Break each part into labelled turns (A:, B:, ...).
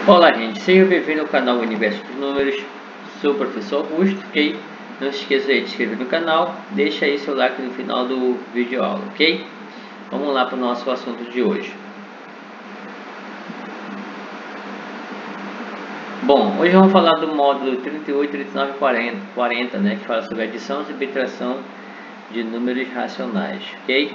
A: Olá gente, seja bem-vindo ao canal Universo dos Números. Sou o professor Augusto, ok? Não se esqueça de se inscrever no canal, deixa aí seu like no final do vídeo aula, ok? Vamos lá para o nosso assunto de hoje. Bom, hoje vamos falar do módulo 38, 39 e 40, né? Que fala sobre adição e subtração de números racionais, ok?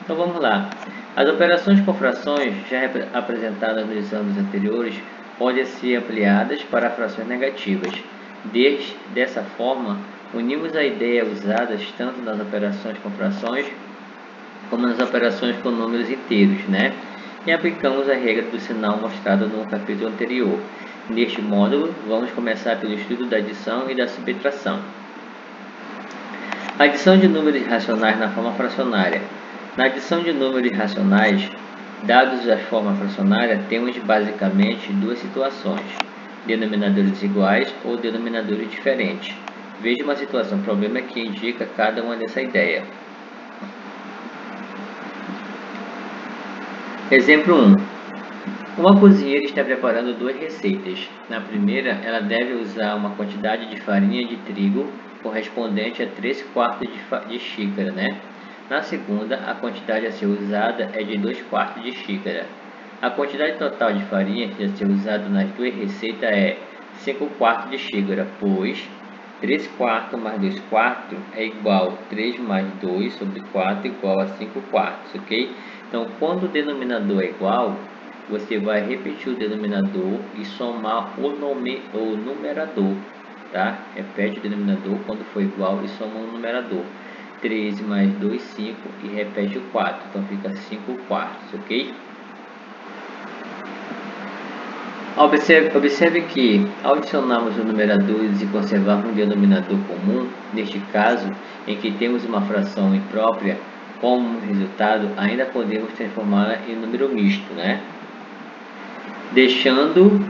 A: Então vamos lá. As operações com frações, já apresentadas nos anos anteriores, podem ser ampliadas para frações negativas. Dessa forma, unimos a ideia usadas tanto nas operações com frações como nas operações com números inteiros, né? E aplicamos a regra do sinal mostrada no capítulo anterior. Neste módulo, vamos começar pelo estudo da adição e da subtração. Adição de números racionais na forma fracionária. Na adição de números racionais, dados da forma fracionária, temos basicamente duas situações: denominadores iguais ou denominadores diferentes. Veja uma situação problema que indica cada uma dessa ideia. Exemplo 1. Uma cozinheira está preparando duas receitas. Na primeira, ela deve usar uma quantidade de farinha de trigo correspondente a 3/4 de xícara, né? Na segunda, a quantidade a ser usada é de 2/4 de xícara. A quantidade total de farinha que a ser usada nas duas receitas é 5/4 de xícara, pois 3/4 mais 2/4 é igual a 3 mais 2 sobre 4 igual a 5/4, ok? Então, quando o denominador é igual, você vai repetir o denominador e somar o numerador, tá? Repete o denominador quando for igual e soma o numerador. 13 mais 2, 5 e repete o 4, então fica 5/4, ok? Observe que, ao adicionarmos os numeradores e conservarmos um denominador comum, neste caso, em que temos uma fração imprópria, como resultado, ainda podemos transformá-la em número misto, né? Deixando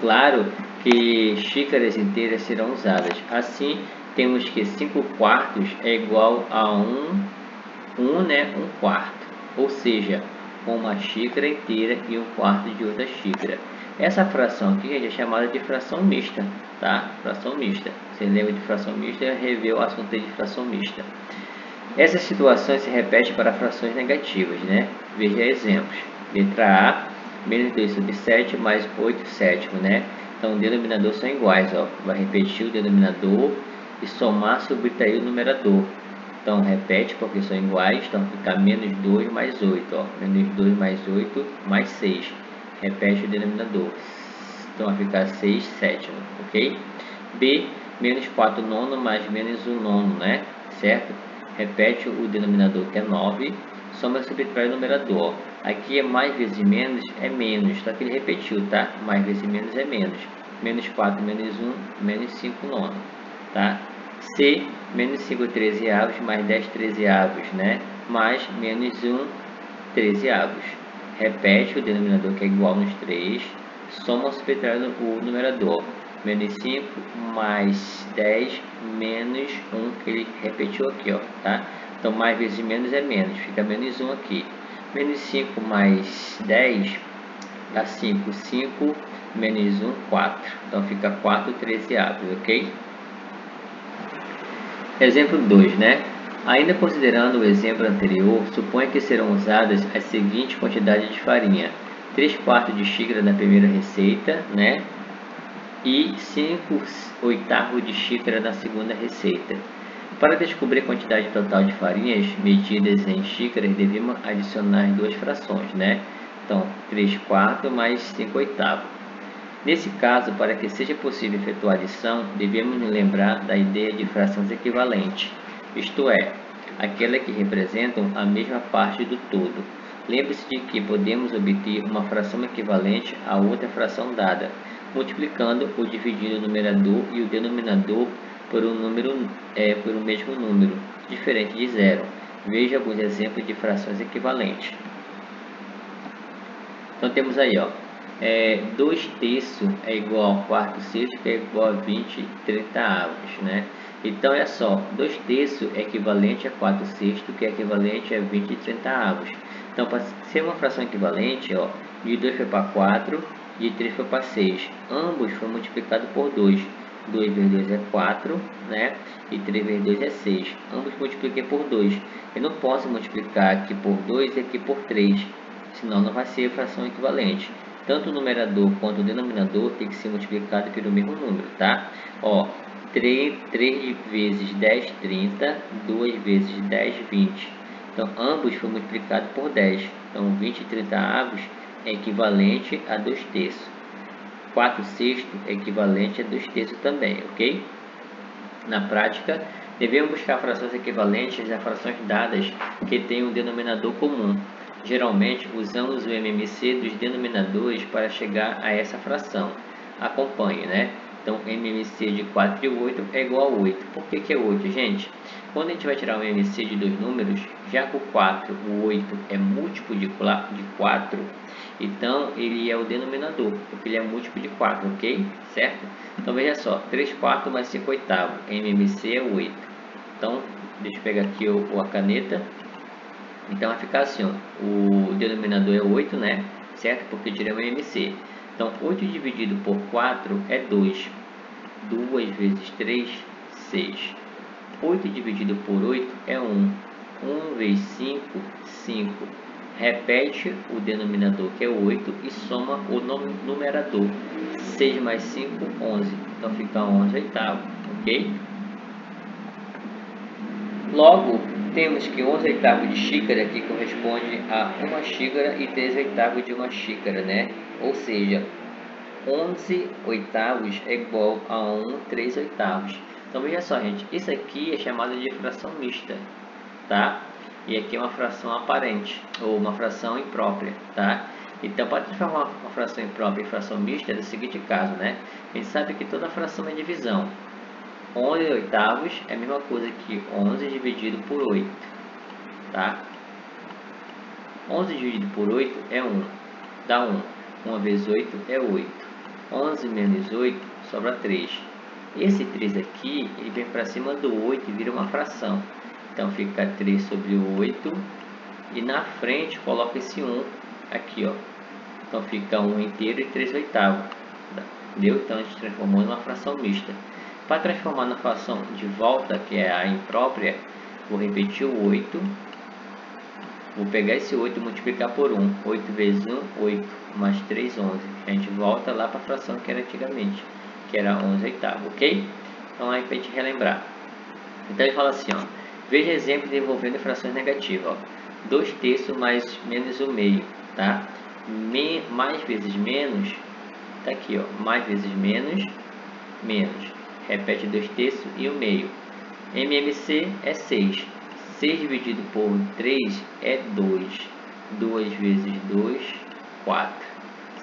A: claro que xícaras inteiras serão usadas. Assim, temos que 5/4 é igual a 1/4, ou seja, uma xícara inteira e 1/4 de outra xícara. Essa fração aqui, gente, é chamada de fração mista, tá? Fração mista. Você lembra de fração mista? Revê o assunto de fração mista. Essas situações se repetem para frações negativas, né? Veja exemplos. Letra A, menos 2/7 mais 8/7, né? Então, o denominador são iguais, ó. Vai repetir o denominador e somar, subtrair o numerador. Então, repete porque são iguais, então fica menos 2 mais 8, ó. Menos 2 mais 8 mais 6. Repete o denominador. Então, vai ficar 6/7, ok? B, menos 4/9 mais menos 1/9, né? Certo? Repete o denominador, que é 9, soma e subtrai o numerador. Aqui é mais vezes menos é menos, só que ele repetiu, tá? Mais vezes menos é menos. Menos 4 menos 1, menos 5/9, tá? C, menos 5 13avos mais 10 13avos, né? Mais menos 1 13avos. Repete o denominador, que é igual nos 3, soma e subtrai o numerador. Menos 5 mais 10 menos 1, que ele repetiu aqui, ó, tá? Então, mais vezes menos é menos, fica menos 1 aqui. Menos 5 mais 10 dá 5, 5 menos 1, 4. Então, fica 4 13avos, ok? Exemplo 2, né? Ainda considerando o exemplo anterior, suponha que serão usadas as seguintes quantidades de farinha: 3/4 de xícara na primeira receita, né? E 5/8 de xícara na segunda receita. Para descobrir a quantidade total de farinhas medidas em xícaras, devemos adicionar duas frações, né? Então, 3/4 mais 5/8. Nesse caso, para que seja possível efetuar a adição, devemos nos lembrar da ideia de frações equivalentes, isto é, aquelas que representam a mesma parte do todo. Lembre-se de que podemos obter uma fração equivalente a outra fração dada, multiplicando ou dividindo o numerador e o denominador por um mesmo número, diferente de zero. Veja alguns exemplos de frações equivalentes. Então temos aí, ó, 2/3 é igual a 4/6, que é igual a 20/30avos, né? Então é só, 2/3 é equivalente a 4/6, que é equivalente a 20/30avos. Então, para ser uma fração equivalente, ó, de 2 foi para 4, de 3 foi para 6. Ambos foram multiplicados por 2. 2 vezes 2 é 4, né? E 3 vezes 2 é 6. Ambos multipliquei por 2. Eu não posso multiplicar aqui por 2 e aqui por 3, senão não vai ser fração equivalente. Tanto o numerador quanto o denominador tem que ser multiplicado pelo mesmo número, tá? Ó, 3 vezes 10, 30. 2 vezes 10, 20. Então, ambos foram multiplicados por 10. Então, 20 e 30 avos é equivalente a 2 terços. 4 sextos é equivalente a 2 terços também, ok? Na prática, devemos buscar frações equivalentes a frações dadas que tenham um denominador comum. Geralmente, usamos o MMC dos denominadores para chegar a essa fração. Acompanhe, né? Então, MMC de 4 e 8 é igual a 8. Por que é 8, gente? Quando a gente vai tirar o MMC de dois números, já que o 4, o 8 é múltiplo de 4, então ele é o denominador, porque ele é múltiplo de 4, ok? Certo? Então veja só, 3 quartos mais 5 oitavos, MMC é 8. Então, deixa eu pegar aqui a caneta. Então vai ficar assim, ó, o denominador é 8, né? Certo? Porque tiramos o MMC. Então, 8 dividido por 4 é 2. 2 vezes 3, 6. 8 dividido por 8 é 1. 1 vezes 5, 5. Repete o denominador, que é 8, e soma o numerador. 6 mais 5, 11. Então fica 11 oitavos, ok? Logo, temos que 11 oitavos de xícara, que corresponde a uma xícara, e 3 oitavos de uma xícara, né? Ou seja, 11 oitavos é igual a 3 oitavos. Então veja só, gente, isso aqui é chamado de fração mista, tá? E aqui é uma fração aparente, ou uma fração imprópria, tá? Então, para transformar uma fração imprópria em fração mista, é do seguinte caso, né? A gente sabe que toda fração é divisão. 11 oitavos é a mesma coisa que 11 dividido por 8, tá? 11 dividido por 8 é 1, dá 1. 1 vezes 8 é 8. 11 menos 8 sobra 3. Esse 3 aqui, ele vem para cima do 8 e vira uma fração. Então, fica 3 sobre 8. E na frente, coloca esse 1 aqui, ó. Então, fica 1 inteiro e 3 oitavos. Entendeu? Então, a gente transformou em uma fração mista. Para transformar na fração de volta, que é a imprópria, vou repetir o 8. Vou pegar esse 8 e multiplicar por 1. 8 vezes 1, 8. Mais 3, 11. A gente volta lá para a fração que era antigamente, que era 11 oitavos, ok? Então, aí para a gente relembrar. Então, ele fala assim, ó. Veja exemplos envolvendo frações negativas, ó. 2 terços mais menos o meio, tá? Mais vezes menos, tá aqui, ó. Mais vezes menos, menos. Repete 2 terços e o meio. MMC é 6. 6 dividido por 3 é 2. 2 vezes 2, 4.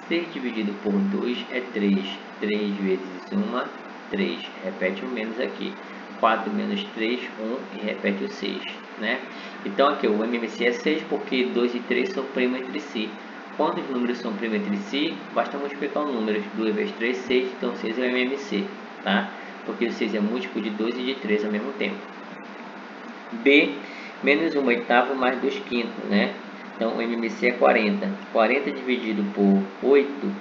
A: 6 dividido por 2 é 3. 3 vezes 1, 3. Repete o menos aqui. 4 menos 3, 1 e repete o 6, né? Então aqui o MMC é 6 porque 2 e 3 são primos entre si. Quando os números são primos entre si, basta multiplicar os números. 2 vezes 3, 6, então 6 é o MMC, tá? Porque o 6 é múltiplo de 2 e de 3 ao mesmo tempo. B, menos 1 oitavo mais 2 quintos, né? Então, o MMC é 40. 40 dividido por 8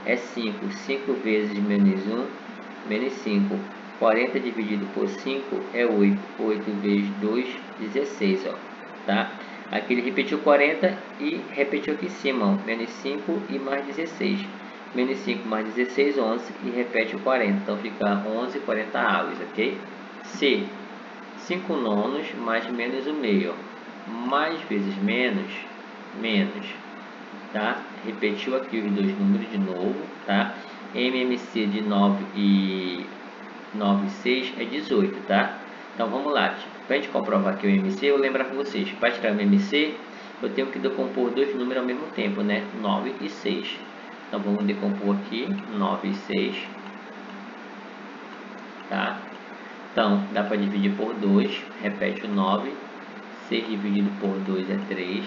A: é 5. 5 vezes menos 1, menos 5. 40 dividido por 5 é 8. 8 vezes 2, 16, ó. Tá? Aqui ele repetiu 40 e repetiu aqui em cima, ó. Menos 5 e mais 16. Menos 5 mais 16, 11 e repete o 40. Então, fica 11, 40 avos, ok? C, 5 nonos mais menos o meio. Mais vezes menos, menos, tá? Repetiu aqui os dois números de novo, tá? MMC de 9 e 6 é 18, tá? Então, vamos lá. Para a gente comprovar aqui o MMC, eu lembro para vocês. Para tirar o MMC, eu tenho que decompor dois números ao mesmo tempo, né? 9 e 6. Então, vamos decompor aqui, 9 e 6, tá? Então, dá para dividir por 2, repete o 9, 6 dividido por 2 é 3,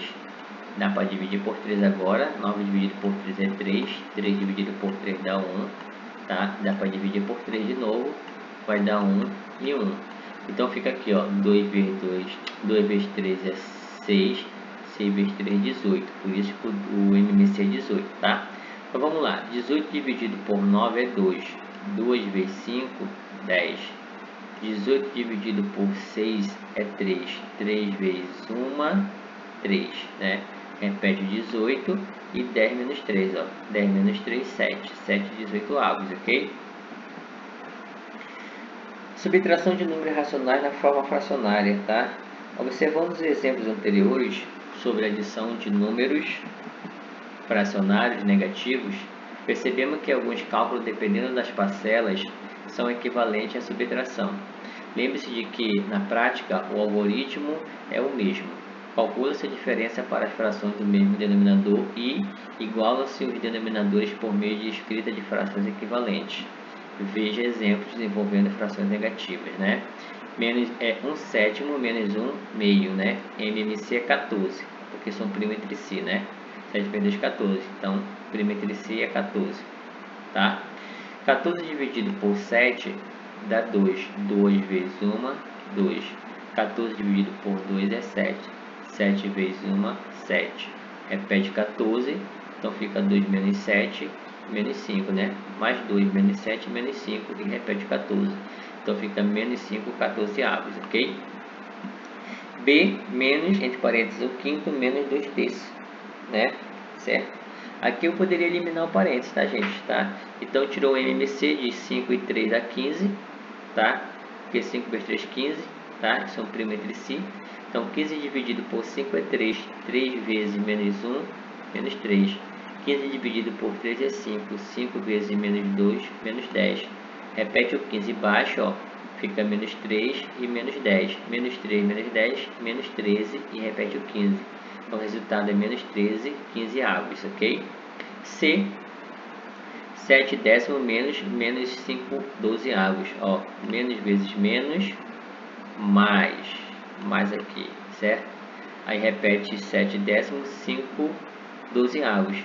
A: dá para dividir por 3 agora, 9 dividido por 3 é 3, 3 dividido por 3 dá 1, tá? Dá para dividir por 3 de novo, vai dar 1 e 1. Então, fica aqui, ó, 2 vezes 3 é 6, 6 vezes 3, 18. Por isso que o MMC é 18, tá? Então vamos lá. 18 dividido por 9 é 2. 2 vezes 5, 10. 18 dividido por 6 é 3. 3 vezes 1, 3, né? Repete 18 e 10 menos 3, ó. 10 menos 3, 7. 7, 18 avos, ok? Subtração de números racionais na forma fracionária, tá? Observando os exemplos anteriores sobre a adição de números fracionários negativos, percebemos que alguns cálculos, dependendo das parcelas, são equivalentes à subtração. Lembre-se de que, na prática, o algoritmo é o mesmo. Calcula-se a diferença para as frações do mesmo denominador e iguala-se os denominadores por meio de escrita de frações equivalentes. Veja exemplos envolvendo frações negativas, né? Menos é 1/7 menos 1/2, né? MMC é 14, porque são primos entre si, né? 7 vezes 14, então primo entre si é 14, tá? 14 dividido por 7 dá 2. 2 vezes 1, 2. 14 dividido por 2 é 7. 7 vezes 1, 7. Repete 14, então fica 2 menos 7, menos 5, né? Mais 2, menos 7, menos 5, e repete 14. Então fica menos 5, 14 avos, ok? B menos, entre parênteses, o quinto menos 2 terços, né? Certo? Aqui eu poderia eliminar o parênteses, tá, gente? Tá? Então tirou o MMC de 5 e 3 a 15, tá? Porque 5 vezes 3, 15, tá? São primos entre si. Então 15 dividido por 5 é 3. 3 vezes menos 1, menos 3. 15 dividido por 3 é 5. 5 vezes menos 2, menos 10. Repete o 15 baixo, ó. Fica menos 3 e menos 10. Menos 3, menos 10, menos 13 e repete o 15. Então o resultado é menos 13, 15 avos, ok? C, 7 décimos menos, menos 5, 12 avos. Ó, menos vezes menos, mais aqui, certo? Aí repete 7 décimos, 5, 12 avos.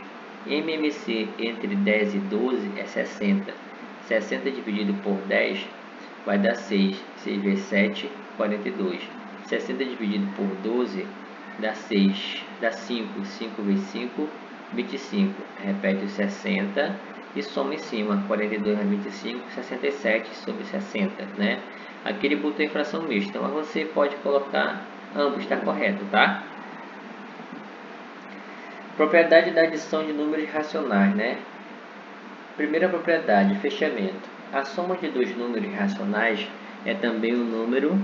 A: MMC entre 10 e 12 é 60. 60 dividido por 10 vai dar 6. 6 vezes 7, 42. 60 dividido por 12 dá 6. Dá 5. 5 vezes 5, 25. Repete os 60 e soma em cima. 42 mais 25, 67 sobre 60, né? Aqui ele botou em fração mista, mas você pode colocar ambos, está correto, tá? Propriedade da adição de números racionais, né? Primeira propriedade, fechamento. A soma de dois números racionais é também um número...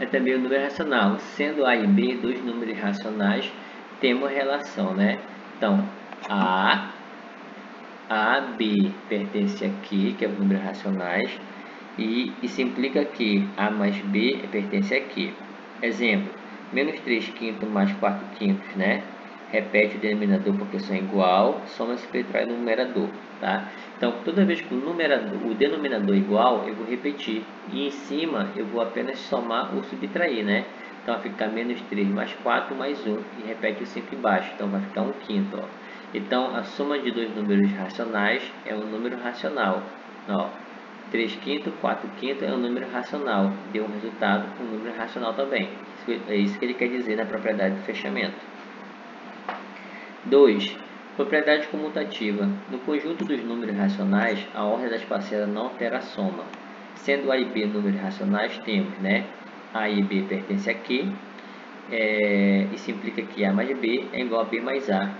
A: É também um número racional. Sendo A e B dois números racionais, temos relação, né? Então, A, B pertence aqui, que é o número racionais, e isso implica que A mais B pertence aqui. Exemplo, menos 3 quintos mais 4 quintos, né? Repete o denominador porque são igual, soma e subtrai no numerador, tá? Então, toda vez que o denominador é igual, eu vou repetir. E em cima, eu vou apenas somar ou subtrair, né? Então, vai ficar menos 3 mais 4 mais 1. E repete o 5 embaixo. Então, vai ficar 1 quinto, ó. Então, a soma de dois números racionais é um número racional. Ó, 3 quintos, 4 quintos é um número racional. Deu um resultado com um número racional também. É isso que ele quer dizer na propriedade do fechamento. 2. Propriedade comutativa. No conjunto dos números racionais, a ordem das parcelas não altera a soma. Sendo A e B números racionais, temos, né? A e B pertence a Q. Isso implica que A mais B é igual a B mais A.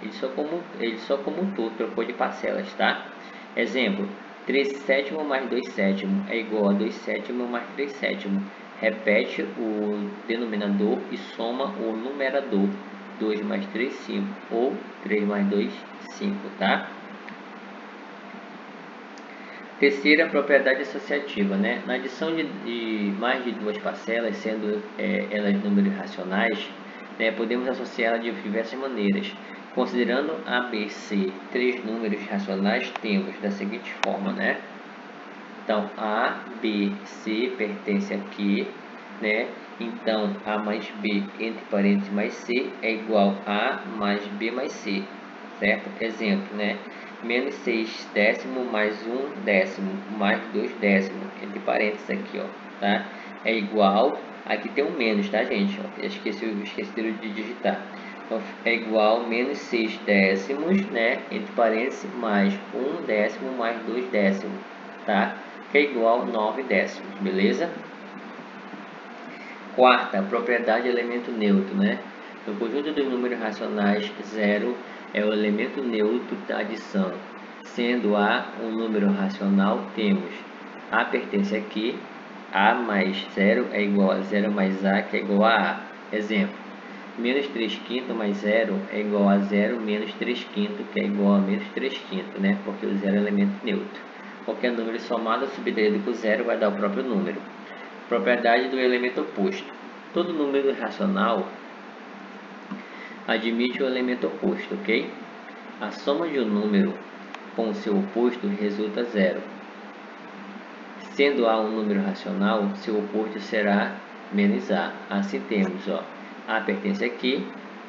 A: Ele só comutou, trocou de parcelas, tá? Exemplo, 3 sétimos mais 2 sétimos é igual a 2 sétimos mais 3 sétimos. Repete o denominador e soma o numerador. 2 mais 3, 5. Ou 3 mais 2, 5, tá? Terceira, propriedade associativa, né? Na adição de mais de duas parcelas, sendo elas números racionais, né, podemos associá-las de diversas maneiras. Considerando A, B, C, três números racionais, temos da seguinte forma, né? Então, A, B, C pertence a Q, né? Então, A mais B, entre parênteses, mais C, é igual a mais B mais C, certo? Exemplo, né? menos 6 décimo mais 1 décimo mais 2 décimo, entre parênteses aqui, ó, tá? É igual, aqui tem um menos, tá, gente? Ó, esqueci de digitar. Então, é igual a menos 6 décimos, né, entre parênteses, mais 1 décimo mais 2 décimos, tá? Que é igual a 9 décimos, beleza? Quarta, propriedade elemento neutro, né? No conjunto dos números racionais, 0 é o elemento neutro da adição. Sendo A um número racional, temos A pertence aqui, A mais 0 é igual a 0 mais A, que é igual a A. Exemplo, menos 3 quintos mais 0 é igual a 0 menos 3 quintos, que é igual a menos 3 quintos, né? Porque o 0 é elemento neutro. Qualquer número somado ou subtraído com 0 vai dar o próprio número. Propriedade do elemento oposto. Todo número racional admite o elemento oposto, ok? A soma de um número com o seu oposto resulta zero. Sendo A um número racional, seu oposto será menos A. Assim temos, ó, A pertence aqui,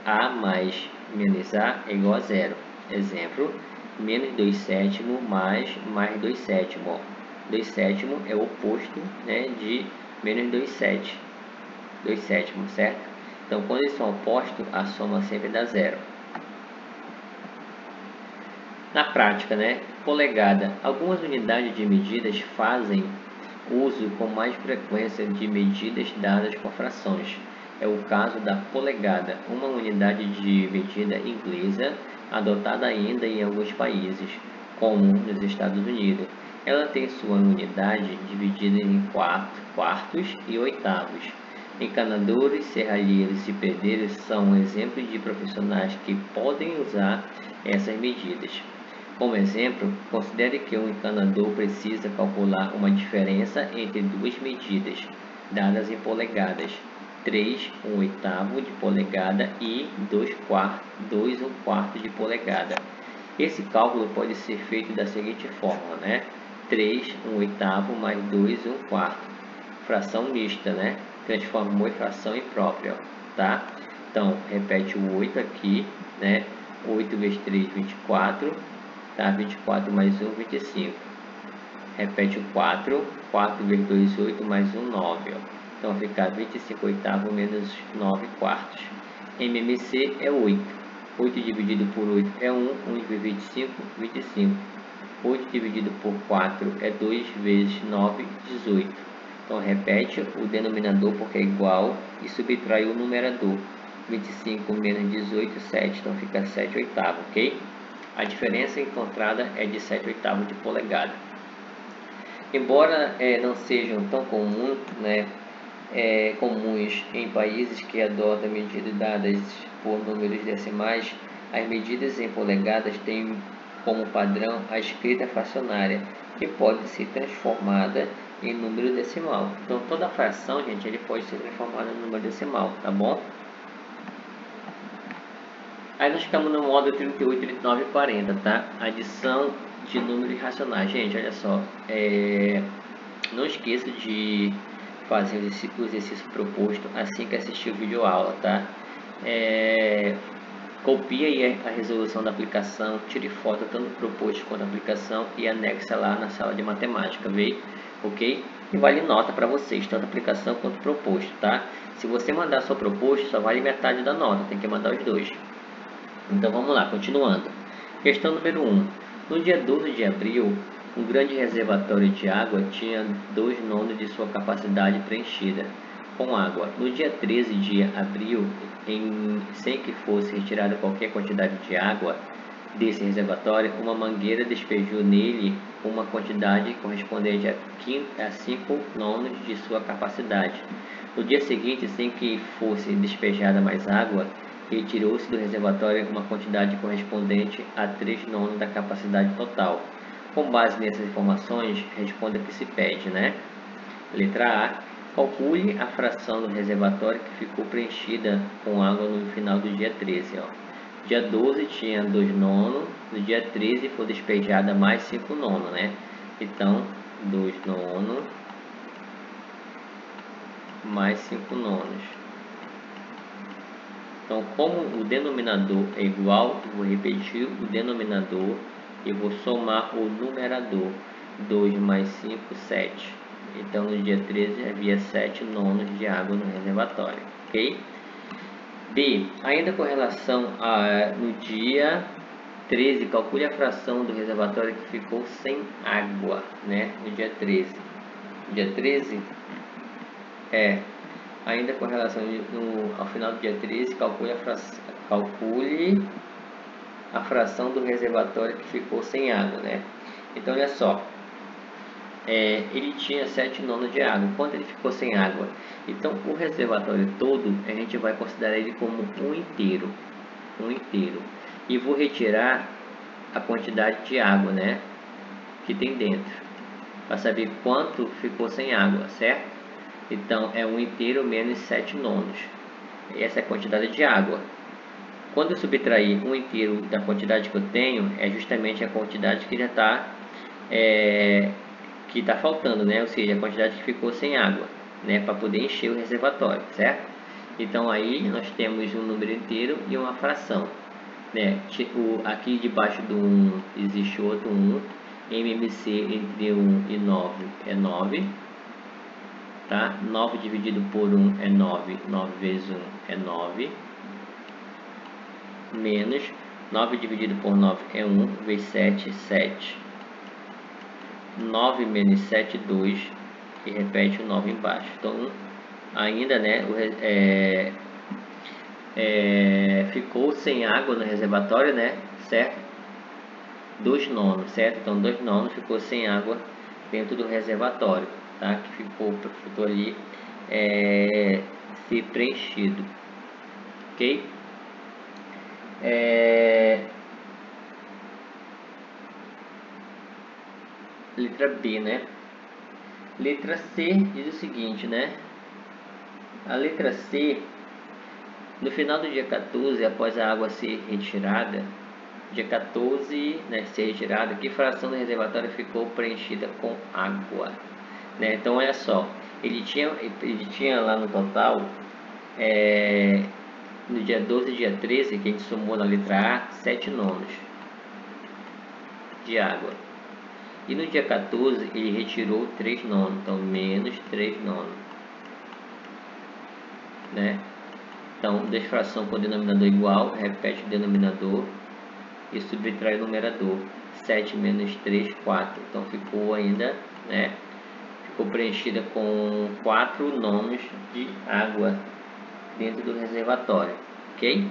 A: A mais menos A é igual a zero. Exemplo, menos 2 sétimos mais 2 sétimos. Ó. 2 sétimos é o oposto, né, de menos 2 sétimos, certo? Então, quando eles são opostos, a soma sempre dá zero. Na prática, né? Polegada. Algumas unidades de medidas fazem uso com mais frequência de medidas dadas com frações. É o caso da polegada, uma unidade de medida inglesa adotada ainda em alguns países, como nos Estados Unidos. Ela tem sua unidade dividida em quartos e oitavos. Encanadores, serralheiros e pedreiros são exemplos de profissionais que podem usar essas medidas. Como exemplo, considere que um encanador precisa calcular uma diferença entre duas medidas, dadas em polegadas, 3 1/8 de polegada e 2 1/4 de polegada. Esse cálculo pode ser feito da seguinte forma, né? 3 1/8 mais 2 1/4. Fração mista, né? Transformou em fração imprópria, tá? Então, repete o 8 aqui, né? 8 vezes 3, 24, tá? 24 mais 1, 25. Repete o 4, 4 vezes 2, 8, mais 1, 9, ó. Então, vai ficar 25 oitavos menos 9 quartos. MMC é 8. 8 dividido por 8 é 1, 1 vezes 25, 25. 8 dividido por 4 é 2 vezes 9, 18. Então, repete o denominador porque é igual e subtrai o numerador. 25 menos 18, 7. Então, fica 7 oitavos, ok? A diferença encontrada é de 7 oitavos de polegada. Embora não sejam tão comuns, né, comuns em países que adotam medidas dadas por números decimais, as medidas em polegadas têm como padrão a escrita fracionária, que pode ser transformada em número decimal. Então, toda fração, gente, ele pode ser transformada em número decimal, tá bom? Aí nós ficamos no módulo 38, 39 e 40, tá? Adição de números racionais. Gente, olha só. Não esqueça de fazer o exercício proposto assim que assistir o vídeo aula, tá? Copie aí a resolução da aplicação, tire foto tanto do proposto quanto da aplicação e anexa lá na sala de matemática, veio? Ok? E vale nota para vocês, tanto a aplicação quanto o proposto, tá? Se você mandar só proposto, só vale metade da nota, tem que mandar os dois. Então vamos lá, continuando. Questão número 1. No dia 12 de abril, um grande reservatório de água tinha 2/9 de sua capacidade preenchida com água. No dia 13 de abril, sem que fosse retirada qualquer quantidade de água desse reservatório, uma mangueira despejou nele uma quantidade correspondente a 5/9 de sua capacidade. No dia seguinte, sem que fosse despejada mais água, retirou-se do reservatório uma quantidade correspondente a 3/9 da capacidade total. Com base nessas informações, responda o que se pede, né? Letra A. Calcule a fração do reservatório que ficou preenchida com água no final do dia 13. Ó. Dia 12 tinha 2/9, no dia 13 foi despejada mais 5/9, né? Então, 2/9 mais 5/9. Então, como o denominador é igual, vou repetir o denominador e vou somar o numerador. 2 mais 5, 7. Então no dia 13 havia 7 nonos de água no reservatório, ok? B. Ainda com relação no dia 13, calcule a fração do reservatório que ficou sem água, né? No dia 13. Dia 13 ainda com relação ao final do dia 13, calcule a fração do reservatório que ficou sem água, né? Então olha só, ele tinha 7 nonos de água. Quanto ele ficou sem água? Então o reservatório todo a gente vai considerar ele como um inteiro, e vou retirar a quantidade de água, né, que tem dentro, para saber quanto ficou sem água, certo? Então é um inteiro menos 7 nonos. Essa é a quantidade de água. Quando eu subtrair um inteiro da quantidade que eu tenho, é justamente a quantidade que já está faltando, né? Ou seja, a quantidade que ficou sem água, né? Para poder encher o reservatório, certo? Então aí nós temos um número inteiro e uma fração, né? Tipo, aqui debaixo do 1 existe outro 1. MMC entre 1 e 9 é 9. Tá? 9 dividido por 1 é 9. 9 vezes 1 é 9. Menos 9 dividido por 9 é 1. Vezes 7, 7. 9 menos 7, 2. E repete o 9 embaixo. Então, ainda, né, ficou sem água no reservatório, né, certo? 2 nonos, certo? Então 2 nonos ficou sem água dentro do reservatório, tá? Que ficou ali se preenchido, ok? Letra B, né? Letra C diz o seguinte, né? A letra C, no final do dia 14, após a água ser retirada, dia 14, né, ser retirada, que fração do reservatório ficou preenchida com água, né? Então olha só, ele tinha lá no total, no dia 12 e dia 13, que a gente somou na letra A, 7 nonos de água. E no dia 14 ele retirou 3 nonos, então menos 3 nonos, né? Então desfração com o denominador igual, repete o denominador e subtrai o numerador. 7 menos 3, 4. Então ficou ainda, né? Ficou preenchida com 4 nonos de água dentro do reservatório, ok?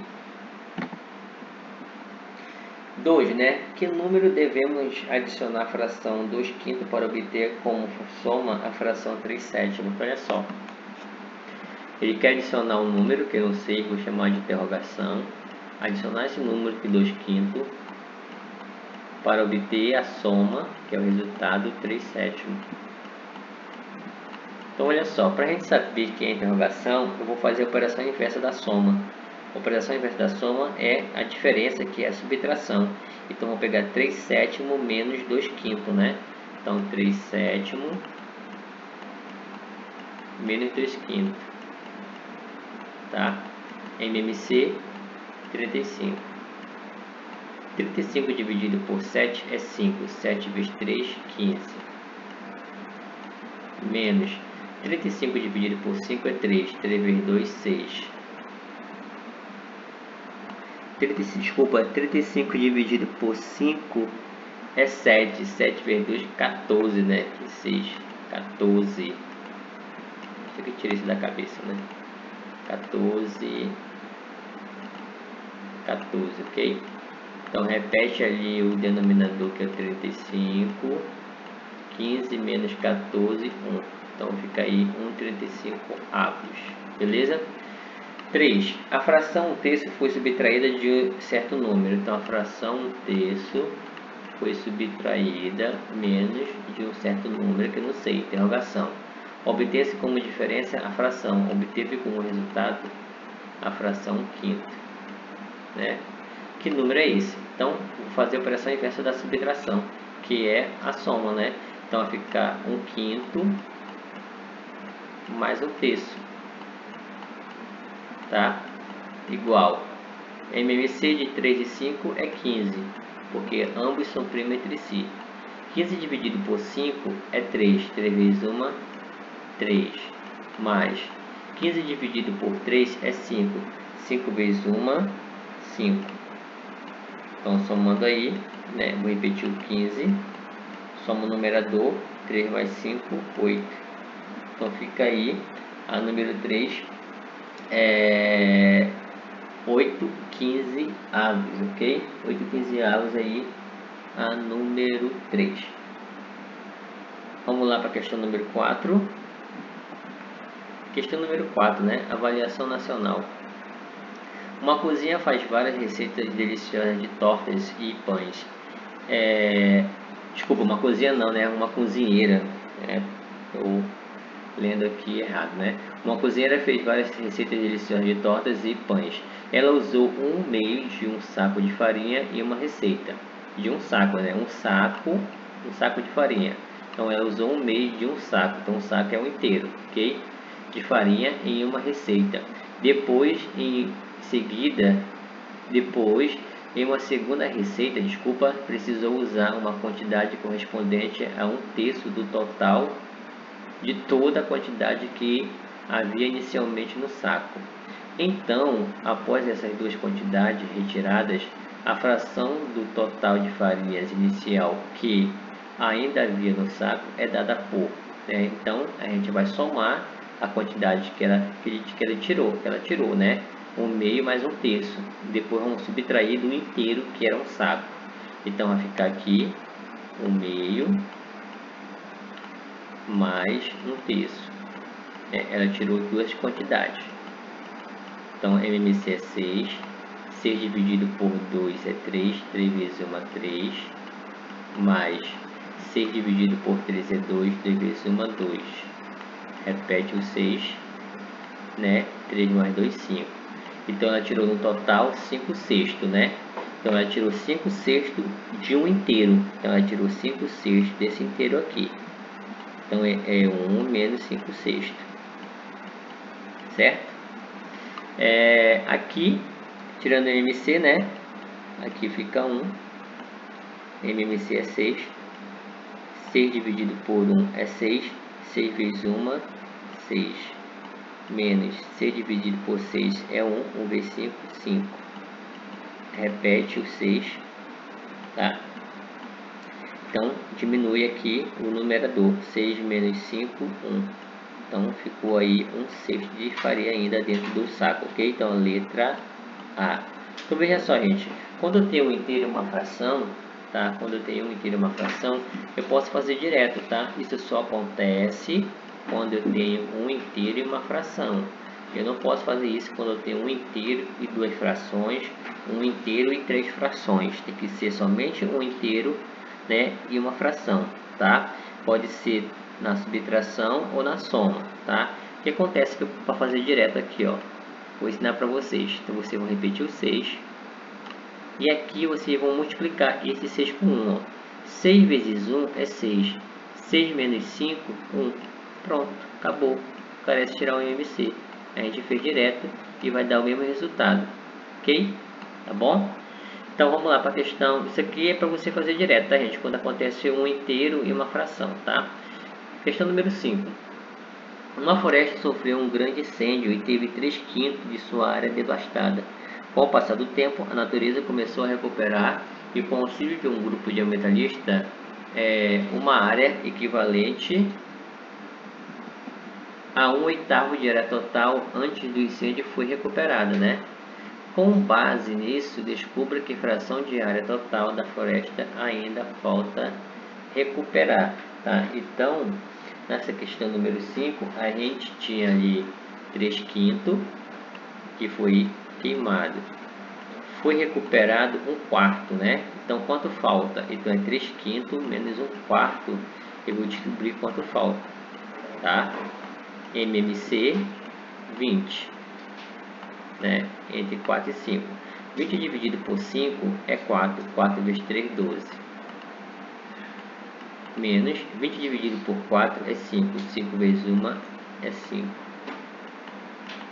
A: 2, né? Que número devemos adicionar a fração 2/5 para obter como soma a fração 3/7? Olha só, ele quer adicionar um número que eu não sei, vou chamar de interrogação. Adicionar esse número que 2/5 para obter a soma, que é o resultado 3/7. Então olha só, para a gente saber que é interrogação, eu vou fazer a operação inversa da soma. A operação inversa da soma é a diferença, que é a subtração. Então vou pegar 3/7 menos 2/5, né? Então 3/7 menos 2/5, tá? MMC 35. 35 dividido por 7 é 5. 7 vezes 3, 15. Menos 35 dividido por 5 é 3. 3 vezes 2, 6. 35 dividido por 5 é 7. 7 vezes 2, 14, né? 6, 14. Deixa eu tirar isso da cabeça, né? 14, ok? Então repete ali o denominador, que é 35. 15 menos 14, 1. Então fica aí 1/35 avos. Beleza? 3. A fração 1/3 foi subtraída de certo número. Então a fração 1/3 foi subtraída menos de um certo número, que eu não sei, interrogação. Obter-se como diferença a fração. Obteve como resultado a fração 1/5, né? Que número é esse? Então vou fazer a operação inversa da subtração, que é a soma, né? Então vai ficar 1/5 mais 1/3, tá? Igual MMC de 3 e 5 é 15. porque ambos são primos entre si. 15 dividido por 5 é 3. 3 vezes 1, 3. Mais 15 dividido por 3 é 5. 5 vezes 1, 5. Então, somando aí, né? Vou repetir o 15. Soma o numerador. 3 mais 5, 8. Então, fica aí a número 3 é 8 15 avos, ok? 8 15 avos aí, a número 3. Vamos lá para a questão número 4. Questão número 4, né? Avaliação nacional. Uma cozinha faz várias receitas deliciosas de tortas e pães. Desculpa, uma cozinha não, né? Uma cozinheira. Estou lendo aqui errado, né? Uma cozinheira fez várias receitas deliciosas de tortas e pães. Ela usou um meio de um saco de farinha e uma receita. De um saco, né? Um saco de farinha. Então, ela usou um meio de um saco. Então, um saco é um inteiro, ok? De farinha em uma receita. Depois, em uma segunda receita, precisou usar uma quantidade correspondente a 1/3 do total de toda a quantidade que havia inicialmente no saco. Então, após essas duas quantidades retiradas, a fração do total de farinhas inicial que ainda havia no saco é dada por, né? Então, a gente vai somar a quantidade que ela tirou, né? 1/2 mais 1/3. Depois vamos subtrair do inteiro, que era um saco. Então, vai ficar aqui 1/2 mais 1/3. Ela tirou duas quantidades. Então, MMC é 6. 6 dividido por 2 é 3. 3 vezes 1 é 3. Mais 6 dividido por 3 é 2. 2 vezes 1 é 2. Repete o 6. Né? 3 mais 2, 5. Então, ela tirou no total 5/6, né? Então, ela tirou 5/6 de um inteiro. Então, ela tirou 5/6 desse inteiro aqui. Então, é 1 menos 5/6. Certo? Aqui, tirando o MMC, né? Aqui fica 1. MMC é 6. 6 dividido por 1 é 6. 6 vezes 1, 6. Menos 6 dividido por 6 é 1. 1 vezes 5, 5. Repete o 6. Tá? Então, diminui aqui o numerador. 6 menos 5, 1. Então, ficou aí 1/6 de farinha ainda dentro do saco, ok? Então, a letra A. Então, veja só, gente. Quando eu tenho um inteiro e uma fração, tá? Quando eu tenho um inteiro e uma fração, eu posso fazer direto, tá? Isso só acontece quando eu tenho um inteiro e uma fração. Eu não posso fazer isso quando eu tenho um inteiro e duas frações, um inteiro e três frações. Tem que ser somente um inteiro, né, e uma fração, tá? Pode ser na subtração ou na soma, tá? O que acontece para fazer direto aqui, ó? Vou ensinar para vocês. Então, vocês vão repetir o 6. E aqui vocês vão multiplicar esse 6 com 1, ó. 6 vezes 1 é 6. 6 menos 5, 1. Pronto, acabou. Carece tirar o MMC. A gente fez direto e vai dar o mesmo resultado. Ok? Tá bom? Então, vamos lá para a questão. Isso aqui é para você fazer direto, tá, gente? Quando acontece um inteiro e uma fração, tá? Questão número 5. Uma floresta sofreu um grande incêndio e teve 3/5 de sua área devastada. Com o passar do tempo, a natureza começou a recuperar e, com o auxílio de um grupo de ambientalistas, uma área equivalente a 1/8 de área total antes do incêndio foi recuperada, né? Com base nisso, descubra que fração de área total da floresta ainda falta recuperar, tá? Então, nessa questão número 5, a gente tinha ali 3/5 que foi queimado. Foi recuperado 1/4, né? Então, quanto falta? Então, é 3/5 menos 1/4. Eu vou descobrir quanto falta, tá? MMC 20, né? Entre 4 e 5. 20 dividido por 5 é 4. 4 vezes 3, 12. Menos 20 dividido por 4 é 5. 5 vezes 1 é 5.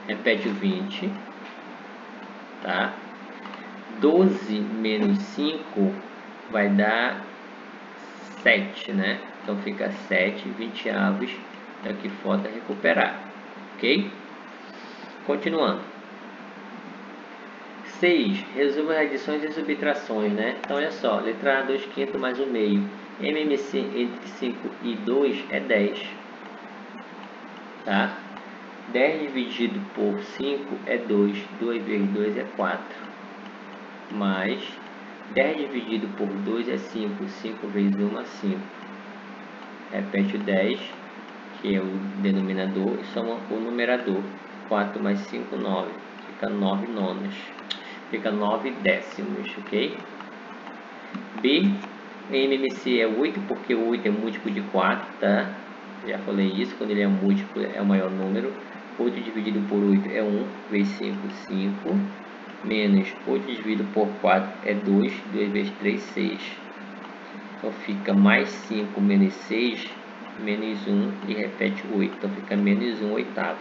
A: Repete o 20, tá? 12 menos 5 vai dar 7, né? Então fica 7 20avos, é o que falta recuperar, ok? Continuando. 6. Resumo as adições e subtrações, né? Então olha só, letra A, 2/5 mais 1/2. MMC entre 5 e 2 é 10, tá? 10 dividido por 5 é 2, 2 vezes 2 é 4, mais 10 dividido por 2 é 5, 5 vezes 1 é 5. Repete o 10, que é o denominador, e soma o numerador. 4 mais 5, 9. Fica 9 nonos. Fica 9 décimos, ok? B, MMC é 8, porque o 8 é múltiplo de 4, tá? Já falei isso, quando ele é múltiplo é o maior número. 8 dividido por 8 é 1, vezes 5, 5. Menos 8 dividido por 4 é 2, 2 vezes 3, 6. Então fica mais 5 menos 6, menos 1 e repete 8. Então fica menos 1 oitavo.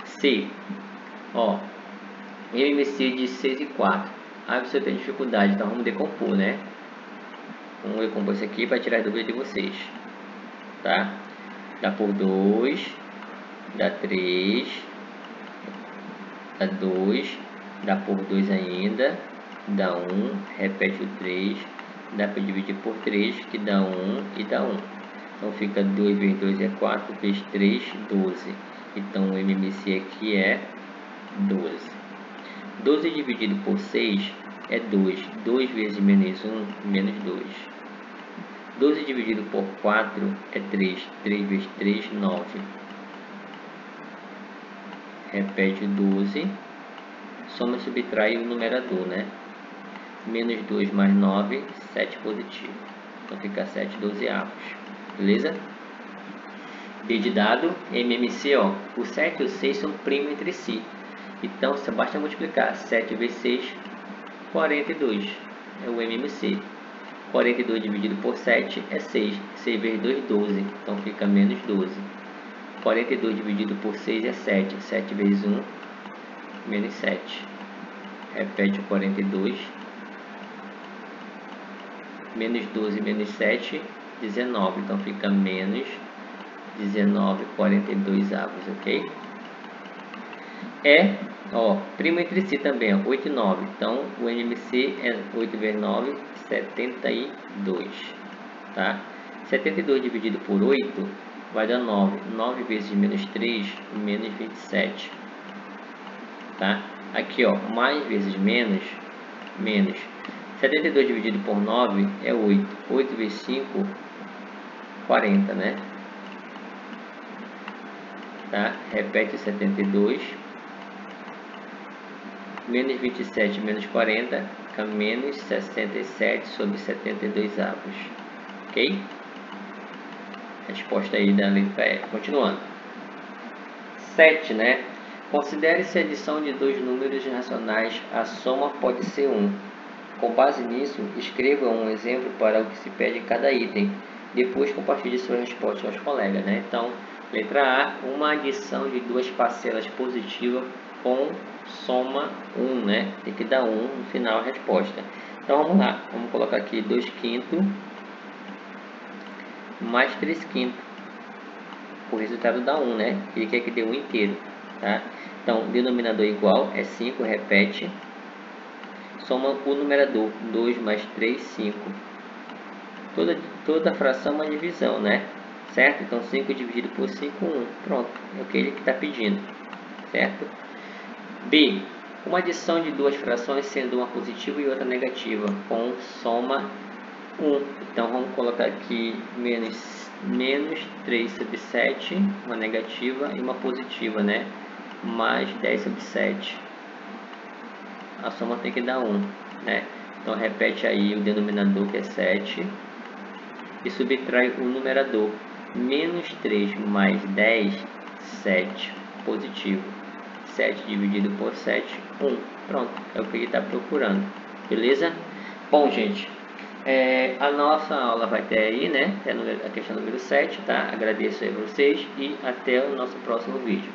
A: C, ó, MMC de 6 e 4. Aí você tem dificuldade, então vamos decompor, né? Vamos decompor isso aqui para tirar a dúvida de vocês, tá? Dá por 2, dá 3, dá 2, dá por 2 ainda, dá 1, repete o 3, dá para dividir por 3, que dá 1 e dá 1. Então fica 2 vezes 2 é 4, vezes 3, 12. Então o MMC aqui é 12. 12 dividido por 6 é 2. 2 vezes menos 1, menos 2. 12 dividido por 4 é 3. 3 vezes 3, 9. Repete o 12. Soma e subtrai o numerador, né? Menos 2 mais 9, 7 positivo. Então fica 7 dozeavos. Beleza? D de dado, MMC, ó. O 7 e o 6 são primos entre si. Então, só basta multiplicar. 7 vezes 6, 42. É o MMC. 42 dividido por 7 é 6. 6 vezes 2, 12. Então, fica menos 12. 42 dividido por 6 é 7. 7 vezes 1, menos 7. Repete o 42. Menos 12 menos 7, 19. Então, fica menos 19, 42 avos, ok? É, ó, primo entre si também, ó, 8 e 9. Então, o NMC é 8 vezes 9, 72, tá? 72 dividido por 8 vai dar 9. 9 vezes menos 3, menos 27, tá? Aqui, ó, mais vezes menos, menos. 72 dividido por 9 é 8. 8 vezes 5, 40, né? Tá? Repete 72. Menos 27 menos 40 fica menos 67 sobre 72 avos. Ok? Resposta aí da letra E. Continuando. 7, né? Considere-se a adição de dois números racionais. A soma pode ser 1. Com base nisso, escreva um exemplo para o que se pede em cada item. Depois compartilhe sua resposta aos colegas, né? Então, letra A, uma adição de duas parcelas positivas com soma 1, né? Tem que dar 1 no final a resposta. Então, vamos lá. Vamos colocar aqui 2/5 mais 3/5. O resultado dá 1, né? Ele quer que dê 1 inteiro, tá? Então, denominador igual é 5, repete. Soma o numerador, 2 mais 3, 5. Toda fração é uma divisão, né? Certo? Então, 5 dividido por 5, 1. Pronto, é o que ele está pedindo, certo? B. Uma adição de duas frações, sendo uma positiva e outra negativa, com soma 1. Então, vamos colocar aqui menos 3 sobre 7, uma negativa e uma positiva, né? Mais 10 sobre 7. A soma tem que dar 1, né? Então, repete aí o denominador, que é 7, e subtrai o numerador. Menos 3 mais 10, 7, positivo. 7 dividido por 7, 1. Pronto, é o que ele está procurando. Beleza? Bom, gente, a nossa aula vai ter aí, né? Até a questão número 7, tá? Agradeço aí a vocês e até o nosso próximo vídeo.